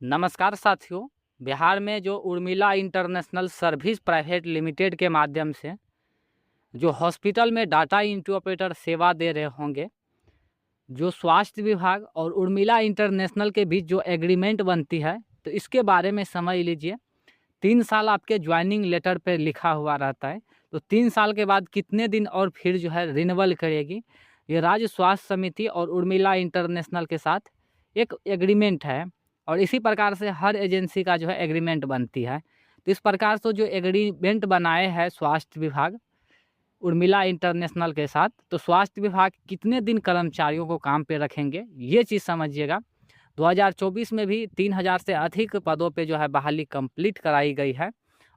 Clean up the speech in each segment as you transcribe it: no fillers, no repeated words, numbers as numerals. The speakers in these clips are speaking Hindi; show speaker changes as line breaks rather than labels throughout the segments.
नमस्कार साथियों। बिहार में जो Urmila international service private limited के माध्यम से जो हॉस्पिटल में डाटा एंट्री ऑपरेटर सेवा दे रहे होंगे, जो स्वास्थ्य विभाग और उर्मिला इंटरनेशनल के बीच जो एग्रीमेंट बनती है, तो इसके बारे में समझ लीजिए। 3 साल आपके ज्वाइनिंग लेटर पे लिखा हुआ रहता है। तो 3 साल के बाद कितने दिन और फिर जो है रिन्यूअल करेगी, ये राज्य स्वास्थ्य समिति और उर्मिला इंटरनेशनल के साथ एक एग्रीमेंट है। और इसी प्रकार से हर एजेंसी का जो है एग्रीमेंट बनती है। तो इस प्रकार से जो एग्रीमेंट बनाए हैं स्वास्थ्य विभाग उर्मिला इंटरनेशनल के साथ, तो स्वास्थ्य विभाग कितने दिन कर्मचारियों को काम पे रखेंगे, ये चीज़ समझिएगा। 2024 में भी 3000 से अधिक पदों पे जो है बहाली कंप्लीट कराई गई है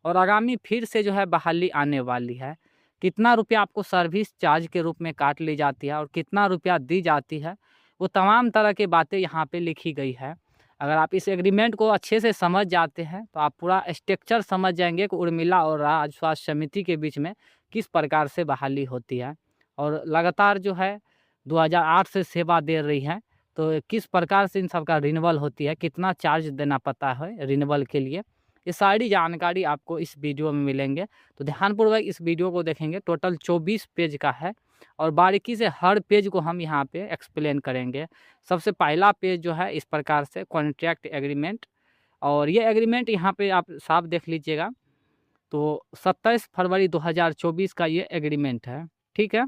और आगामी फिर से जो है बहाली आने वाली है। कितना रुपया आपको सर्विस चार्ज के रूप में काट ली जाती है और कितना रुपया दी जाती है, वो तमाम तरह की बातें यहाँ पे लिखी गई है। अगर आप इस एग्रीमेंट को अच्छे से समझ जाते हैं तो आप पूरा स्ट्रक्चर समझ जाएंगे कि उर्मिला और राज्य स्वास्थ्य समिति के बीच में किस प्रकार से बहाली होती है और लगातार जो है 2008 से सेवा दे रही है। तो किस प्रकार से इन सब का रिन्यूअल होती है, कितना चार्ज देना पड़ता है रिन्यूअल के लिए, ये सारी जानकारी आपको इस वीडियो में मिलेंगे। तो ध्यानपूर्वक इस वीडियो को देखेंगे। टोटल 24 पेज का है और बारीकी से हर पेज को हम यहाँ पे एक्सप्लेन करेंगे। सबसे पहला पेज जो है इस प्रकार से कॉन्ट्रैक्ट एग्रीमेंट, और ये एग्रीमेंट यहाँ पे आप साफ देख लीजिएगा। तो 27 फरवरी 2024 का ये एग्रीमेंट है, ठीक है।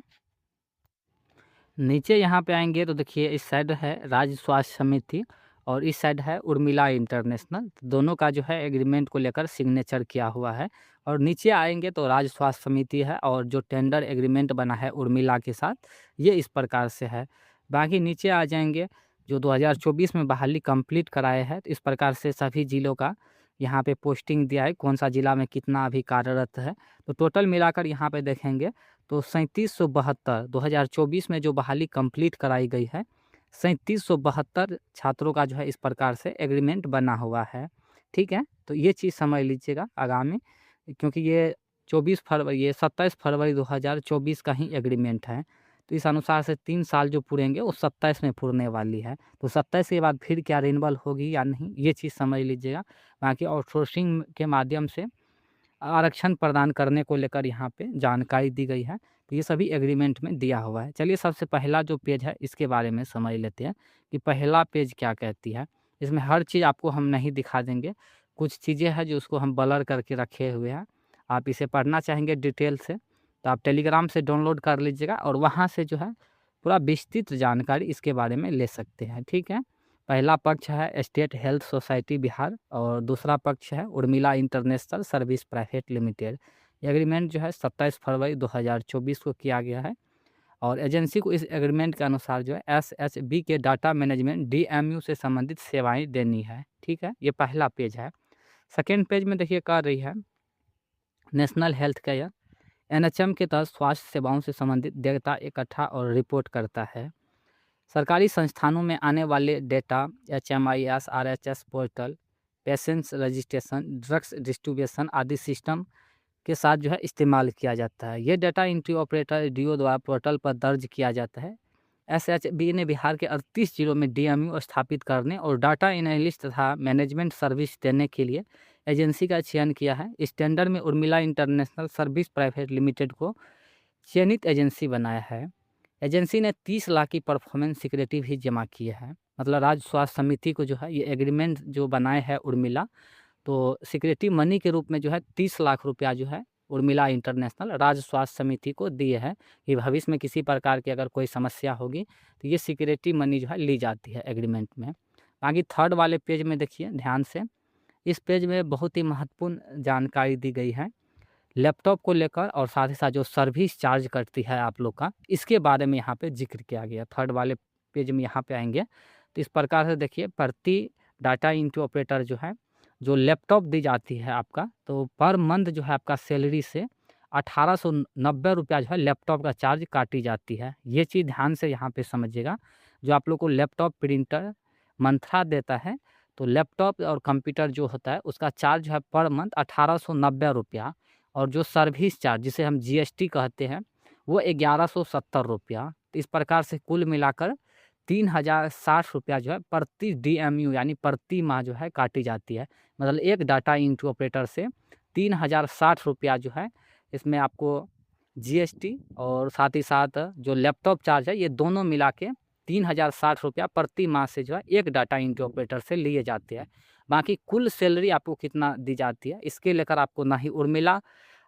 नीचे यहाँ पे आएंगे तो देखिए इस साइड है राज्य स्वास्थ्य समिति और इस साइड है उर्मिला इंटरनेशनल। दोनों का जो है एग्रीमेंट को लेकर सिग्नेचर किया हुआ है। और नीचे आएंगे तो राज्य स्वास्थ्य समिति है और जो टेंडर एग्रीमेंट बना है उर्मिला के साथ, ये इस प्रकार से है। बाकी नीचे आ जाएंगे जो 2024 में बहाली कंप्लीट कराए हैं, तो इस प्रकार से सभी जिलों का यहाँ पे पोस्टिंग दिया है, कौन सा जिला में कितना अभी कार्यरत है। तो टोटल मिलाकर यहाँ पे देखेंगे तो 3772 2024 में जो बहाली कंप्लीट कराई गई है, 3772 छात्रों का जो है इस प्रकार से एग्रीमेंट बना हुआ है, ठीक है। तो ये चीज़ समझ लीजिएगा आगामी, क्योंकि ये 27 फरवरी 2024 का ही एग्रीमेंट है। तो इस अनुसार से 3 साल जो पूरेंगे वो 27 में पूरने वाली है। तो 27 के बाद फिर क्या रिन्यूअल होगी या नहीं, ये चीज़ समझ लीजिएगा। बाकी आउटसोर्सिंग के माध्यम से आरक्षण प्रदान करने को लेकर यहाँ पे जानकारी दी गई है। तो ये सभी एग्रीमेंट में दिया हुआ है। चलिए सबसे पहला जो पेज है इसके बारे में समझ लेते हैं कि पहला पेज क्या कहती है। इसमें हर चीज़ आपको हम नहीं दिखा देंगे, कुछ चीज़ें हैं जो उसको हम ब्लर करके रखे हुए हैं। आप इसे पढ़ना चाहेंगे डिटेल से तो आप टेलीग्राम से डाउनलोड कर लीजिएगा और वहाँ से जो है पूरा विस्तृत जानकारी इसके बारे में ले सकते हैं, ठीक है। पहला पक्ष है स्टेट हेल्थ सोसाइटी बिहार और दूसरा पक्ष है Urmila international service private limited. Agreement जो है 27 फरवरी 2024 को किया गया है और एजेंसी को इस एग्रीमेंट के अनुसार जो है एसएचबी के डाटा मैनेजमेंट डीएमयू से संबंधित सेवाएं देनी है, ठीक है। ये पहला पेज है। सेकेंड पेज में देखिए कर रही है नेशनल हेल्थ केयर एनएचएम के तहत स्वास्थ्य सेवाओं से संबंधित डेटा इकट्ठा और रिपोर्ट करता है। सरकारी संस्थानों में आने वाले data HMIS RHS portal, patients registration, drugs distribution आदि सिस्टम के साथ जो है इस्तेमाल किया जाता है। ये डेटा एंट्री ऑपरेटर DO द्वारा पोर्टल पर दर्ज किया जाता है। SHB ने बिहार के 38 जिलों में DMU स्थापित करने और डाटा एनालिस्ट तथा मैनेजमेंट सर्विस देने के लिए एजेंसी का चयन किया है। इस टेंडर में Urmila international service private limited को चयनित एजेंसी बनाया है। एजेंसी ने 30 लाख की परफॉर्मेंस सिक्योरिटी भी जमा की है। मतलब राज्य स्वास्थ्य समिति को जो है ये एग्रीमेंट जो बनाए है उर्मिला, तो सिक्योरिटी मनी के रूप में जो है 30 लाख रुपया जो है उर्मिला इंटरनेशनल राज्य स्वास्थ्य समिति को दिए हैं कि भविष्य में किसी प्रकार की अगर कोई समस्या होगी तो ये सिक्योरिटी मनी जो है ली जाती है एग्रीमेंट में। बाकी थर्ड वाले पेज में देखिए ध्यान से, इस पेज में बहुत ही महत्वपूर्ण जानकारी दी गई है लैपटॉप को लेकर और साथ ही साथ जो सर्विस चार्ज करती है आप लोग का, इसके बारे में यहाँ पे जिक्र किया गया। थर्ड वाले पेज में यहाँ पे आएंगे तो इस प्रकार से देखिए प्रति डाटा एंट्री ऑपरेटर जो है जो लैपटॉप दी जाती है आपका, तो पर मंथ जो है आपका सैलरी से 1890 रुपया जो है लैपटॉप का चार्ज काटी जाती है। ये चीज़ ध्यान से यहाँ पे समझिएगा। जो आप लोग को लैपटॉप प्रिंटर मंथरा देता है, तो लैपटॉप और कंप्यूटर जो होता है उसका चार्ज जो है पर मंथ 1890 रुपया, और जो सर्विस चार्ज जिसे हम GST कहते हैं वो 1170 रुपया। तो इस प्रकार से कुल मिलाकर ₹3060 जो है प्रति DMU यानी प्रति माह जो है काटी जाती है। मतलब एक डाटा एंट्री ऑपरेटर से ₹3060 जो है, इसमें आपको GST और साथ ही साथ जो लैपटॉप चार्ज है, ये दोनों मिला के ₹3060 प्रति माह से जो है एक डाटा एंट्री ऑपरेटर से लिए जाते हैं। बाकी कुल सैलरी आपको कितना दी जाती है, इसके लेकर आपको ना ही उर्मिला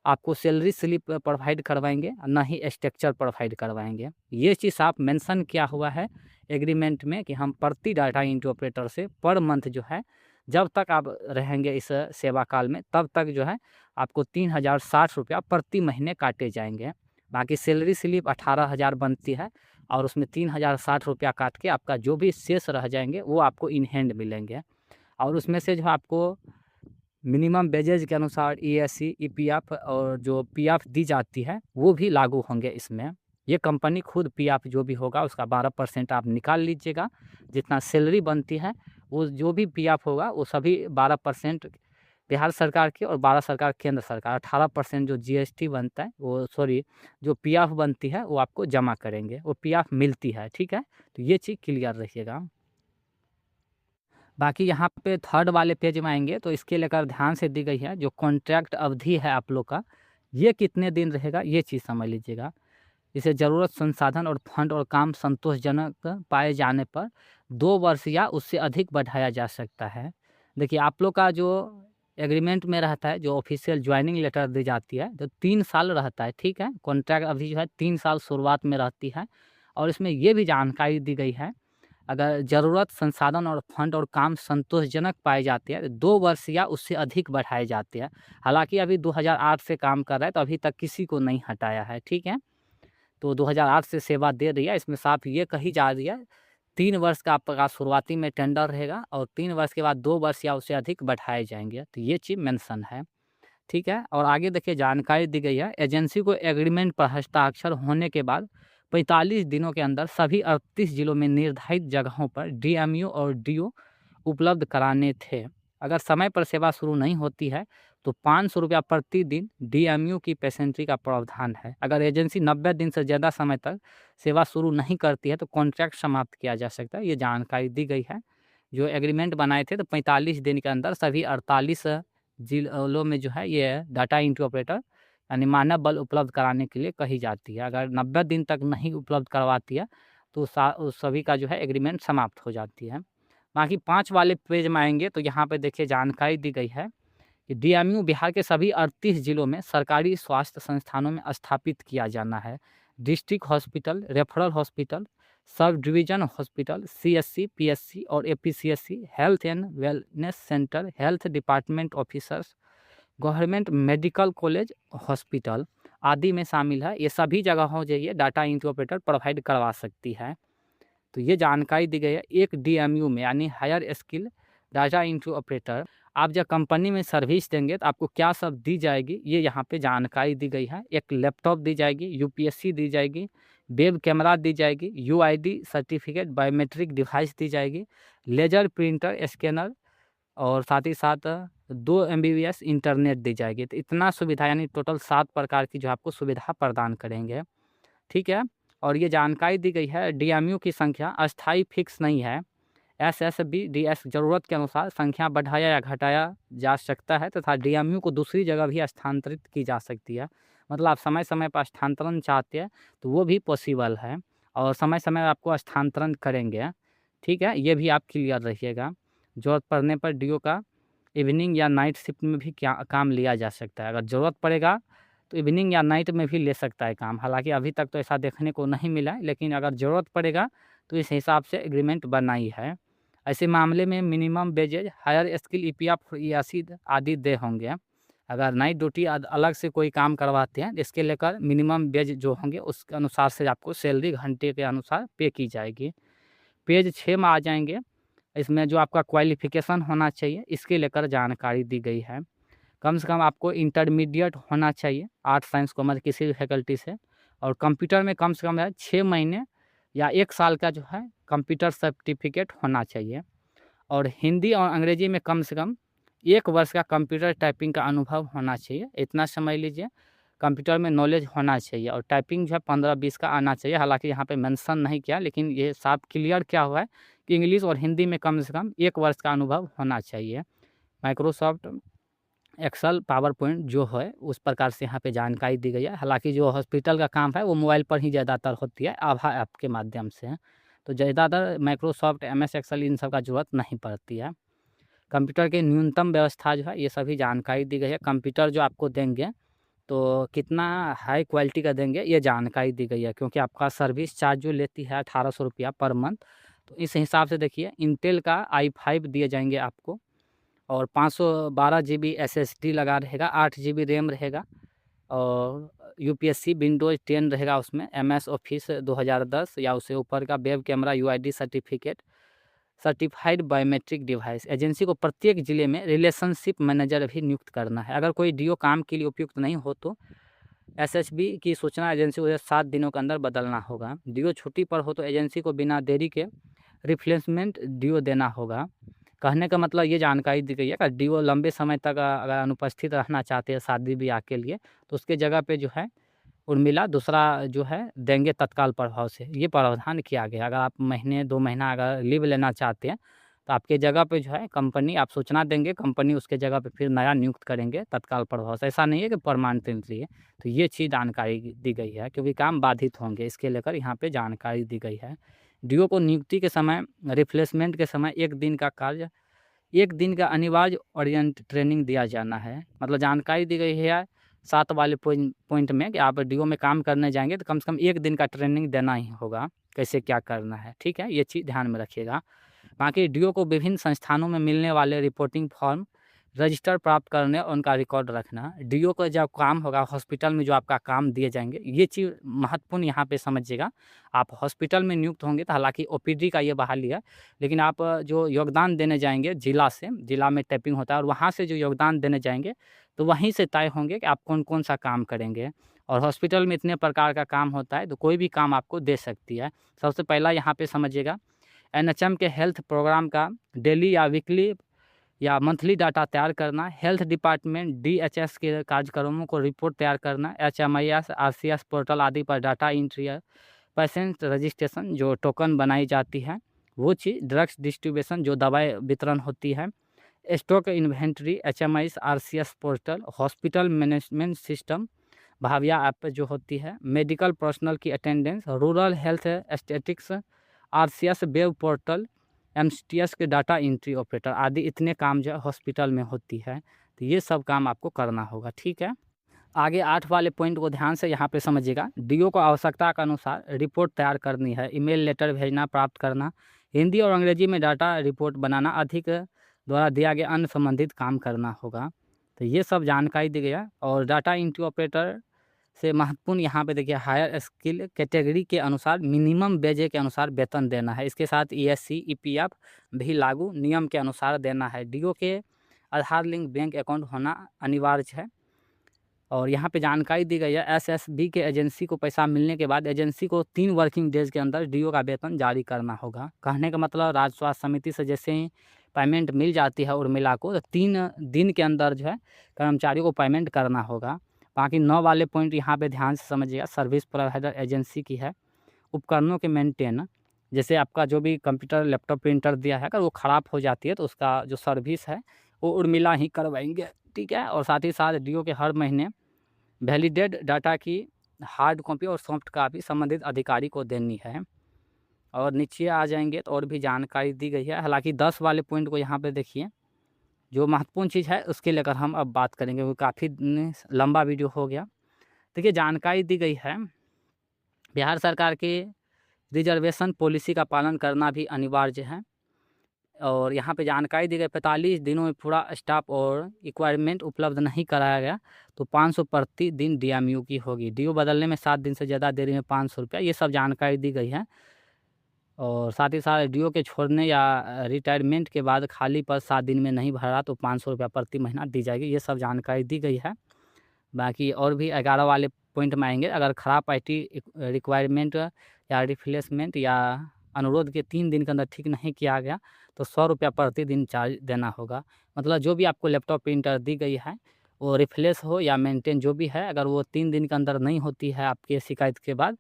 आपको सैलरी स्लिप प्रोवाइड करवाएंगे, ना ही स्ट्रक्चर प्रोवाइड करवाएंगे। ये चीज़ आप मेंशन किया हुआ है एग्रीमेंट में कि हम प्रति डाटा एंट्री ऑपरेटर से पर मंथ जो है, जब तक आप रहेंगे इस सेवा काल में, तब तक जो है आपको ₹3060 प्रति महीने काटे जाएंगे। बाकी सैलरी स्लिप 18,000 बनती है और उसमें ₹3060 काट के आपका जो भी शेष रह जाएंगे वो आपको इन हैंड मिलेंगे। और उसमें से जो आपको मिनिमम वेजेज के अनुसार ESC, EPF और जो PF दी जाती है, वो भी लागू होंगे इसमें। ये कंपनी खुद PF जो भी होगा उसका 12% आप निकाल लीजिएगा। जितना सैलरी बनती है, वो जो भी PF होगा वो सभी 12% बिहार सरकार की और 12 सरकार केंद्र सरकार, 18% जो GST बनता है, वो सॉरी जो PF बनती है वो आपको जमा करेंगे, वो PF मिलती है, ठीक है? तो ये चीज़ क्लियर रखिएगा। बाकी यहाँ पे थर्ड वाले पेज में आएंगे तो इसके लेकर ध्यान से दी गई है, जो कॉन्ट्रैक्ट अवधि है आप लोग का, ये कितने दिन रहेगा, ये चीज़ समझ लीजिएगा। इसे ज़रूरत, संसाधन और फंड और काम संतोषजनक पाए जाने पर 2 वर्ष या उससे अधिक बढ़ाया जा सकता है। देखिए, आप लोग का जो एग्रीमेंट में रहता है, जो ऑफिशियल ज्वाइनिंग लेटर दी जाती है, तो 3 साल रहता है, ठीक है? कॉन्ट्रैक्ट अवधि जो है 3 साल शुरुआत में रहती है। और इसमें ये भी जानकारी दी गई है, अगर ज़रूरत, संसाधन और फंड और काम संतोषजनक पाए जाते हैं, तो 2 वर्ष या उससे अधिक बढ़ाए जाते हैं। हालाँकि अभी 2008 से काम कर रहा है, तो अभी तक किसी को नहीं हटाया है, ठीक है? तो 2008 से सेवा दे रही है, इसमें साफ ये कही जा रही है, 3 वर्ष का आपका शुरुआती में टेंडर रहेगा और 3 वर्ष के बाद 2 वर्ष या उससे अधिक बढ़ाए जाएँगे। तो ये चीज़ मेंशन है, ठीक है? और आगे देखिए जानकारी दी गई है, एजेंसी को एग्रीमेंट पर हस्ताक्षर होने के बाद 45 दिनों के अंदर सभी 38 जिलों में निर्धारित जगहों पर DMU और DO उपलब्ध कराने थे। अगर समय पर सेवा शुरू नहीं होती है तो ₹500 प्रति दिन DMU की पेसेंट्री का प्रावधान है। अगर एजेंसी 90 दिन से ज़्यादा समय तक सेवा शुरू नहीं करती है तो कॉन्ट्रैक्ट समाप्त किया जा सकता है। ये जानकारी दी गई है। जो एग्रीमेंट बनाए थे तो 45 दिन के अंदर सभी 48 जिलों में जो है ये डाटा एंट्री ऑपरेटर यानी मानव बल उपलब्ध कराने के लिए कही जाती है। अगर 90 दिन तक नहीं उपलब्ध करवाती है तो उस सभी का जो है एग्रीमेंट समाप्त हो जाती है। बाकी 5 वाले पेज में आएँगे तो यहाँ पे देखिए जानकारी दी गई है कि DMU बिहार के सभी 38 जिलों में सरकारी स्वास्थ्य संस्थानों में स्थापित किया जाना है। District hospital, referral hospital, sub division hospital, CSC, PSC और APCSC, health and wellness centre, health department officers, government medical college, hospital आदि में शामिल है। ये सभी जगहों जो ये डाटा एंट्री ऑपरेटर प्रोवाइड करवा सकती है। तो ये जानकारी दी गई है। एक DMU में यानी higher skill data entry operator, आप जब कंपनी में सर्विस देंगे तो आपको क्या सब दी जाएगी, ये यहाँ पे जानकारी दी गई है। एक लैपटॉप दी जाएगी, UPSC दी जाएगी, वेब कैमरा दी जाएगी, UID सर्टिफिकेट, बायोमेट्रिक डिवाइस दी जाएगी, लेजर प्रिंटर, स्कैनर और साथ ही साथ 2 MBPS इंटरनेट दी जाएगी। तो इतना सुविधा यानी टोटल 7 प्रकार की जो आपको सुविधा प्रदान करेंगे, ठीक है? और ये जानकारी दी गई है, DMU की संख्या अस्थायी फिक्स नहीं है। SSBDS ज़रूरत के अनुसार संख्या बढ़ाया या घटाया जा सकता है तथा DMU को दूसरी जगह भी स्थानांतरित की जा सकती है। मतलब आप समय-समय पर स्थानांतरण चाहते हैं तो वो भी पॉसिबल है और समय-समय आपको स्थानांतरण करेंगे, ठीक है? ये भी आप क्लियर रखिएगा। ज़रूरत पड़ने पर DO का इवनिंग या नाइट शिफ्ट में भी क्या काम लिया जा सकता है। अगर ज़रूरत पड़ेगा तो इवनिंग या नाइट में भी ले सकता है काम। हालाँकि अभी तक तो ऐसा देखने को नहीं मिला है, लेकिन अगर ज़रूरत पड़ेगा तो इस हिसाब से एग्रीमेंट बनाई है। ऐसे मामले में minimum wages, higher skill, EPF, ESC आदि देय होंगे। अगर नाइट ड्यूटी अलग से कोई काम करवाते हैं, इसके लेकर मिनिमम वेज जो होंगे उसके अनुसार से आपको सैलरी घंटे के अनुसार पे की जाएगी। पेज 6 में आ जाएँगे, इसमें जो आपका क्वालिफ़िकेशन होना चाहिए, इसके लेकर जानकारी दी गई है। कम से कम आपको इंटरमीडिएट होना चाहिए, आर्ट्स, साइंस, कॉमर्स किसी भी फैकल्टी से, और कंप्यूटर में कम से कम है 6 महीने या 1 साल का जो है कंप्यूटर सर्टिफिकेट होना चाहिए। और हिंदी और अंग्रेजी में कम से कम 1 वर्ष का कंप्यूटर टाइपिंग का अनुभव होना चाहिए, इतना समझ लीजिए। कंप्यूटर में नॉलेज होना चाहिए और टाइपिंग जो है 15-20 का आना चाहिए। हालाँकि यहाँ पे मेंशन नहीं किया, लेकिन ये साफ क्लियर क्या हुआ है कि इंग्लिश और हिंदी में कम से कम 1 वर्ष का अनुभव होना चाहिए। माइक्रोसॉफ्ट एक्सेल, पावर पॉइंट जो है उस प्रकार से यहाँ पे जानकारी दी गई है। हालाँकि जो हॉस्पिटल का काम है वो मोबाइल पर ही ज़्यादातर होती है, आभा ऐप के माध्यम से। तो ज़्यादातर माइक्रोसॉफ्ट, एमएस एक्सेल इन सब का ज़रूरत नहीं पड़ती है। कंप्यूटर की न्यूनतम व्यवस्था जो है ये सभी जानकारी दी गई है। कंप्यूटर जो आपको देंगे तो कितना हाई क्वालिटी का देंगे ये जानकारी दी गई है, क्योंकि आपका सर्विस चार्ज जो लेती है 1800 रुपया पर मंथ। तो इस हिसाब से देखिए, इंटेल का i5 दिए जाएंगे आपको और 512 GB SSD लगा रहेगा, 8 GB रैम रहेगा और यूपीएससी विंडोज़ 10 रहेगा उसमें, MS ऑफिस 2010 या उससे ऊपर का web camera UID certificate, certified biometric device. Agency को प्रत्येक जिले में रिलेशनशिप मैनेजर भी नियुक्त करना है। अगर कोई डीओ काम के लिए उपयुक्त नहीं हो तो एसएचबी की सूचना एजेंसी को 7 दिनों के अंदर बदलना होगा। डीओ छुट्टी पर हो तो एजेंसी को बिना देरी के रिप्लेसमेंट डीओ देना होगा। कहने का मतलब ये जानकारी दी गई है कि डीओ लंबे समय तक अगर अनुपस्थित रहना चाहते हैं शादी ब्याह के लिए, तो उसके जगह पे जो है उर्मिला दूसरा जो है देंगे तत्काल प्रभाव से। ये प्रावधान किया गया। अगर आप महीने 2 महीना अगर लीव लेना चाहते हैं तो आपके जगह पे जो है कंपनी, आप सूचना देंगे, कंपनी उसके जगह पे फिर नया नियुक्त करेंगे तत्काल प्रभाव से। ऐसा नहीं है कि परमानेंटली है। तो ये चीज़ जानकारी दी गई है, क्योंकि काम बाधित होंगे, इसके लेकर यहाँ पे जानकारी दी गई है। डीओ को नियुक्ति के समय, रिप्लेसमेंट के समय 1 दिन का कार्य, 1 दिन का अनिवार्य ओरिएंट ट्रेनिंग दिया जाना है। मतलब जानकारी दी गई है 7 वाले पॉइंट में कि आप डीओ में काम करने जाएंगे तो कम से कम 1 दिन का ट्रेनिंग देना ही होगा, कैसे क्या करना है। ठीक है, ये चीज़ ध्यान में रखिएगा। बाकी डीओ को विभिन्न संस्थानों में मिलने वाले रिपोर्टिंग फॉर्म, रजिस्टर प्राप्त करने और उनका रिकॉर्ड रखना। डीओ का जब काम होगा हॉस्पिटल में, जो आपका काम दिए जाएंगे, ये चीज़ महत्वपूर्ण यहाँ पे समझिएगा। आप हॉस्पिटल में नियुक्त होंगे तो हालांकि ओपीडी का ये बहाली है, लेकिन आप जो योगदान देने जाएंगे जिला से, जिला में टैपिंग होता है और वहाँ से जो योगदान देने जाएंगे तो वहीं से तय होंगे कि आप कौन कौन सा काम करेंगे। और हॉस्पिटल में इतने प्रकार का काम होता है तो कोई भी काम आपको दे सकती है। सबसे पहला यहाँ पे समझिएगा, एनएचएम के हेल्थ प्रोग्राम का डेली या वीकली या मंथली डाटा तैयार करना, हेल्थ डिपार्टमेंट डीएचएस के कार्यक्रमों को रिपोर्ट तैयार करना, एचएमआईएस, आरसीएस पोर्टल आदि पर डाटा एंट्री, पेशेंट रजिस्ट्रेशन जो टोकन बनाई जाती है वो चीज़, ड्रग्स डिस्ट्रीब्यूशन जो दवाई वितरण होती है, stock inventory, HMIS, RCS portal, hospital management system, भाविया ऐप जो होती है, मेडिकल पर्सनल की attendance, rural health statics, RCS web portal, MCTS के डाटा एंट्री ऑपरेटर आदि इतने काम जो है हॉस्पिटल में होती है। तो ये सब काम आपको करना होगा। ठीक है, आगे 8 वाले पॉइंट को ध्यान से यहाँ पे समझिएगा। डीओ को आवश्यकता के अनुसार रिपोर्ट तैयार करनी है, ईमेल लेटर भेजना, प्राप्त करना, हिंदी और अंग्रेजी में डाटा रिपोर्ट बनाना, अधिक द्वारा दिया गया अन्य संबंधित काम करना होगा। तो ये सब जानकारी दी गई है। और डाटा एंट्री ऑपरेटर से महत्वपूर्ण यहाँ पे देखिए, हायर स्किल कैटेगरी के अनुसार मिनिमम वेज के अनुसार वेतन देना है। इसके साथ ईएससी ईपीएफ भी लागू नियम के अनुसार देना है। डीओ के आधार लिंक बैंक अकाउंट होना अनिवार्य है। और यहाँ पे जानकारी दी गई है, एसएसबी के एजेंसी को पैसा मिलने के बाद एजेंसी को 3 वर्किंग डेज के अंदर डीओ का वेतन जारी करना होगा। कहने का मतलब, राज्य स्वास्थ्य समिति से जैसे ही पेमेंट मिल जाती है उर्मिला को, तो 3 दिन के अंदर जो है कर्मचारियों को पेमेंट करना होगा। बाकी 9 वाले पॉइंट यहाँ पे ध्यान से समझिएगा। सर्विस प्रोवाइडर एजेंसी की है, उपकरणों के मेंटेन, जैसे आपका जो भी कंप्यूटर, लैपटॉप, प्रिंटर दिया है, अगर वो ख़राब हो जाती है तो उसका जो सर्विस है वो उर्मिला ही करवाएंगे। ठीक है, और साथ ही साथ डीओ के हर महीने वैलिडेट डाटा की हार्ड कॉपी और सॉफ्ट कॉपी संबंधित अधिकारी को देनी है। और नीचे आ जाएंगे तो और भी जानकारी दी गई है। हालांकि 10 वाले पॉइंट को यहाँ पे देखिए, जो महत्वपूर्ण चीज़ है उसके लेकर हम अब बात करेंगे, वो काफ़ी लंबा वीडियो हो गया। देखिए, जानकारी दी गई है, बिहार सरकार के रिजर्वेशन पॉलिसी का पालन करना भी अनिवार्य है। और यहाँ पे जानकारी दी गई, 45 दिनों में पूरा स्टाफ और इक्वायरमेंट उपलब्ध नहीं कराया गया तो 500 प्रति दिन डीएमयू की होगी। डीओ बदलने में 7 दिन से ज़्यादा देरी में 500 रुपया, ये सब जानकारी दी गई है। और साथ ही साथ डीओ के छोड़ने या रिटायरमेंट के बाद खाली पद 7 दिन में नहीं भरा तो 500 रुपया प्रति महीना दी जाएगी। ये सब जानकारी दी गई है। बाकी और भी 11 वाले पॉइंट में आएंगे। अगर ख़राब आईटी रिक्वायरमेंट या रिप्लेसमेंट या अनुरोध के 3 दिन के अंदर ठीक नहीं किया गया तो 100 रुपया प्रति दिन चार्ज देना होगा। मतलब जो भी आपको लैपटॉप, प्रिंटर दी गई है वो रिफ्रेश हो या मेंटेन जो भी है, अगर वो 3 दिन के अंदर नहीं होती है आपके शिकायत के बाद,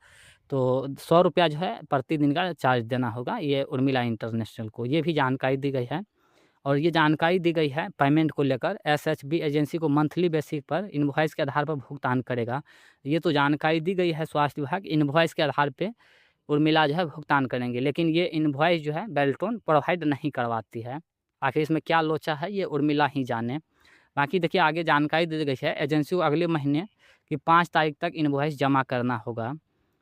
तो 100 रुपया जो है प्रतिदिन का चार्ज देना होगा, ये उर्मिला इंटरनेशनल को। ये भी जानकारी दी गई है। और ये जानकारी दी गई है पेमेंट को लेकर, एसएचबी एजेंसी को मंथली बेसिस पर इनवॉइस के आधार पर भुगतान करेगा। ये तो जानकारी दी गई है स्वास्थ्य विभाग, इनवॉइस के आधार पे उर्मिला जो है भुगतान करेंगे, लेकिन ये इनवॉइस जो है बेल्ट्रॉन प्रोवाइड नहीं करवाती है। आखिर इसमें क्या लोचा है, ये उर्मिला ही जाने। बाकी देखिए आगे जानकारी दी गई है, एजेंसी को अगले महीने की 5 तारीख तक इनवॉइस जमा करना होगा।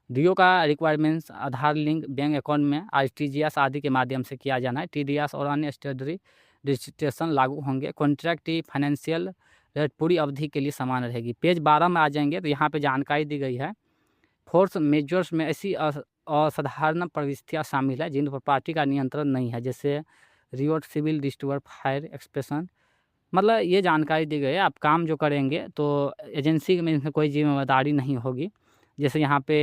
डीओ का रिक्वायरमेंट्स आधार लिंक बैंक अकाउंट में आरटीजीएस आदि के माध्यम से किया जाना है। टीडीएस और अन्य स्टेटरी रजिस्ट्रेशन लागू होंगे। कॉन्ट्रैक्ट की फाइनेंशियल रेट पूरी अवधि के लिए समान रहेगी। पेज 12 में आ जाएंगे तो यहाँ पे जानकारी दी गई है, फोर्स मेजर्स में ऐसी असाधारण प्रविष्टियाँ शामिल है जिन पर पार्टी का नियंत्रण नहीं है, जैसे reward civil disturber fire expression. मतलब ये जानकारी दी गई है, आप काम जो करेंगे तो एजेंसी में इसमें कोई जिम्मेदारी नहीं होगी। जैसे यहाँ पे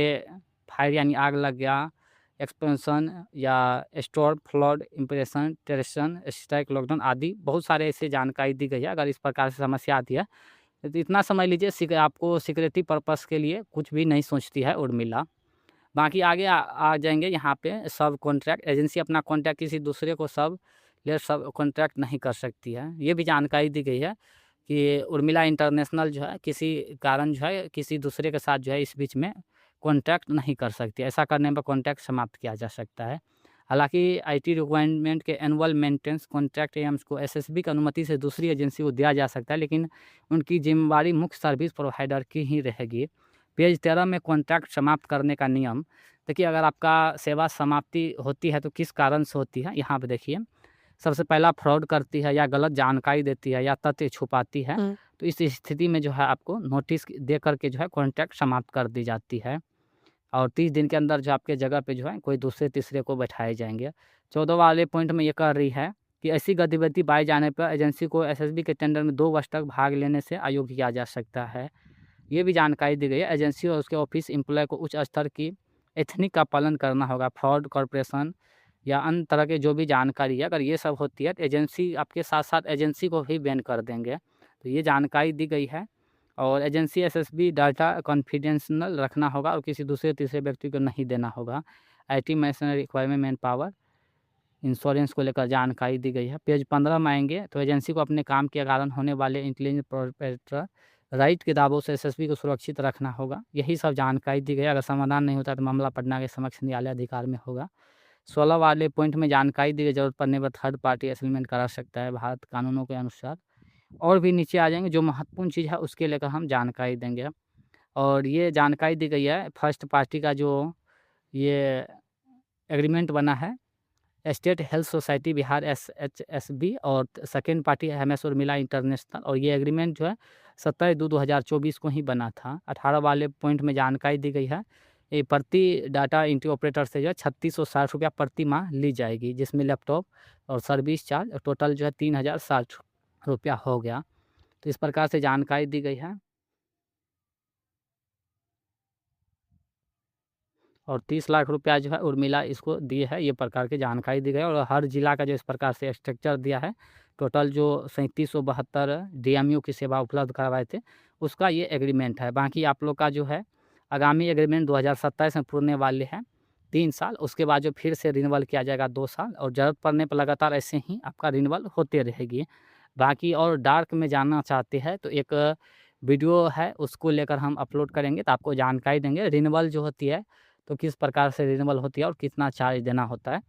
फायर यानी आग लग गया, एक्सपेंशन या स्टोर फ्लड इम्प्रेशन टेरेशन स्ट्राइक लॉकडाउन आदि बहुत सारे ऐसे जानकारी दी गई है। अगर इस प्रकार से समस्या आती है तो इतना समझ लीजिए आपको सिक्योरिटी पर्पस के लिए कुछ भी नहीं सोचती है उर्मिला। बाकी आगे आ जाएंगे यहाँ पे सब कॉन्ट्रैक्ट, एजेंसी अपना कॉन्ट्रैक्ट किसी दूसरे को सब कॉन्ट्रैक्ट नहीं कर सकती है। ये भी जानकारी दी गई है कि उर्मिला इंटरनेशनल जो है किसी कारण जो है किसी दूसरे के साथ जो है इस बीच में कॉन्ट्रैक्ट नहीं कर सकती। ऐसा करने पर कॉन्ट्रैक्ट समाप्त किया जा सकता है। हालांकि आईटी रिक्वायरमेंट के एनुअल मेंटेनेंस कॉन्ट्रैक्ट एम्स को एसएसबी की अनुमति से दूसरी एजेंसी को दिया जा सकता है, लेकिन उनकी जिम्मेवारी मुख्य सर्विस प्रोवाइडर की ही रहेगी। पेज 13 में कॉन्ट्रैक्ट समाप्त करने का नियम। देखिए अगर आपका सेवा समाप्ति होती है तो किस कारण से होती है, यहाँ पे देखिए सबसे पहला फ्रॉड करती है या गलत जानकारी देती है या तथ्य छुपाती है, तो इस स्थिति में जो है आपको नोटिस दे करके जो है कॉन्ट्रैक्ट समाप्त कर दी जाती है। और 30 दिन के अंदर जो आपके जगह पे जो है कोई दूसरे तीसरे को बैठाए जाएंगे। 14 वाले पॉइंट में ये कह रही है कि ऐसी गतिविधि पाए जाने पर एजेंसी को एसएसबी के टेंडर में 2 वर्ष तक भाग लेने से अयोग्य किया जा सकता है। ये भी जानकारी दी गई है। एजेंसी और उसके ऑफिस एम्प्लॉय को उच्च स्तर की एथनिक का पालन करना होगा। फ्रॉड कॉर्पोरेशन या अन्य तरह के जो भी जानकारी है, अगर ये सब होती है तो एजेंसी आपके साथ साथ एजेंसी को भी बैन कर देंगे। तो ये जानकारी दी गई है। और एजेंसी एसएसबी डाटा कॉन्फिडेंशियल रखना होगा और किसी दूसरे तीसरे व्यक्ति को नहीं देना होगा। IT machinery requirement man power insurance को लेकर जानकारी दी गई है। पेज 15 में आएंगे तो एजेंसी को अपने काम के कारण होने वाले इंटेलिजेंस प्रोप्राइटर राइट के दावों से एसएसबी को सुरक्षित रखना होगा। यही सब जानकारी दी गई। अगर समाधान नहीं होता तो मामला पटना के समक्ष न्यायालय अधिकार में होगा। 16 वाले पॉइंट में जानकारी दी गई, जरूरत पड़ने पर थर्ड पार्टी एसेसमेंट करा सकता है भारत कानूनों के अनुसार। और भी नीचे आ जाएंगे, जो महत्वपूर्ण चीज़ है उसके लेकर हम जानकारी देंगे। और ये जानकारी दी गई है फर्स्ट पार्टी का जो ये एग्रीमेंट बना है state health society Bihar SHSB और सेकेंड पार्टी है MS उर्मिला इंटरनेशनल। और ये एग्रीमेंट जो है 17/2/2024 को ही बना था। 18 वाले पॉइंट में जानकारी दी गई है, ये प्रति डाटा एंट्री ऑपरेटर से जो है 3660 रुपया प्रति माह ली जाएगी, जिसमें लैपटॉप और सर्विस चार्ज टोटल जो है 3060 रुपया हो गया। तो इस प्रकार से जानकारी दी गई है। और 30 लाख रुपया जो है उर्मिला इसको दिए है, ये प्रकार की जानकारी दी गई। और हर जिला का जो इस प्रकार से स्ट्रक्चर दिया है, टोटल जो 3772 DMU की सेवा उपलब्ध करवाए थे उसका ये एग्रीमेंट है। बाकी आप लोग का जो है आगामी एग्रीमेंट 2027 में पूरने वाले हैं 3 साल, उसके बाद जो फिर से रिन्यूअल किया जाएगा 2 साल, और ज़रूरत पड़ने पर लगातार ऐसे ही आपका रिन्यूअल होते रहेगी। बाकी और डार्क में जानना चाहते हैं तो एक वीडियो है, उसको लेकर हम अपलोड करेंगे तो आपको जानकारी देंगे रिन्यूअल जो होती है तो किस प्रकार से रिन्यूअल होती है और कितना चार्ज देना होता है।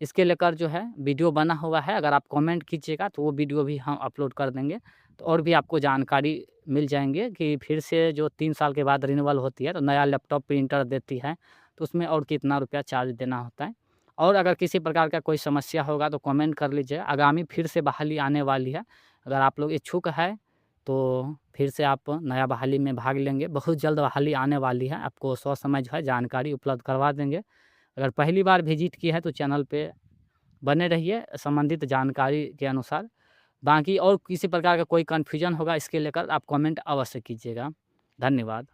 इसके लेकर जो है वीडियो बना हुआ है, अगर आप कमेंट कीजिएगा तो वो वीडियो भी हम अपलोड कर देंगे। तो और भी आपको जानकारी मिल जाएंगे कि फिर से जो 3 साल के बाद रिन्यूअल होती है तो नया लैपटॉप प्रिंटर देती है तो उसमें और कितना रुपया चार्ज देना होता है। और अगर किसी प्रकार का कोई समस्या होगा तो कमेंट कर लीजिए। आगामी फिर से बहाली आने वाली है, अगर आप लोग इच्छुक है तो फिर से आप नया बहाली में भाग लेंगे। बहुत जल्द बहाली आने वाली है, आपको समय जो है जानकारी उपलब्ध करवा देंगे। अगर पहली बार विजिट की है तो चैनल पे बने रहिए संबंधित जानकारी के अनुसार। बाकी और किसी प्रकार का कोई कन्फ्यूजन होगा इसके लेकर आप कमेंट अवश्य कीजिएगा। धन्यवाद।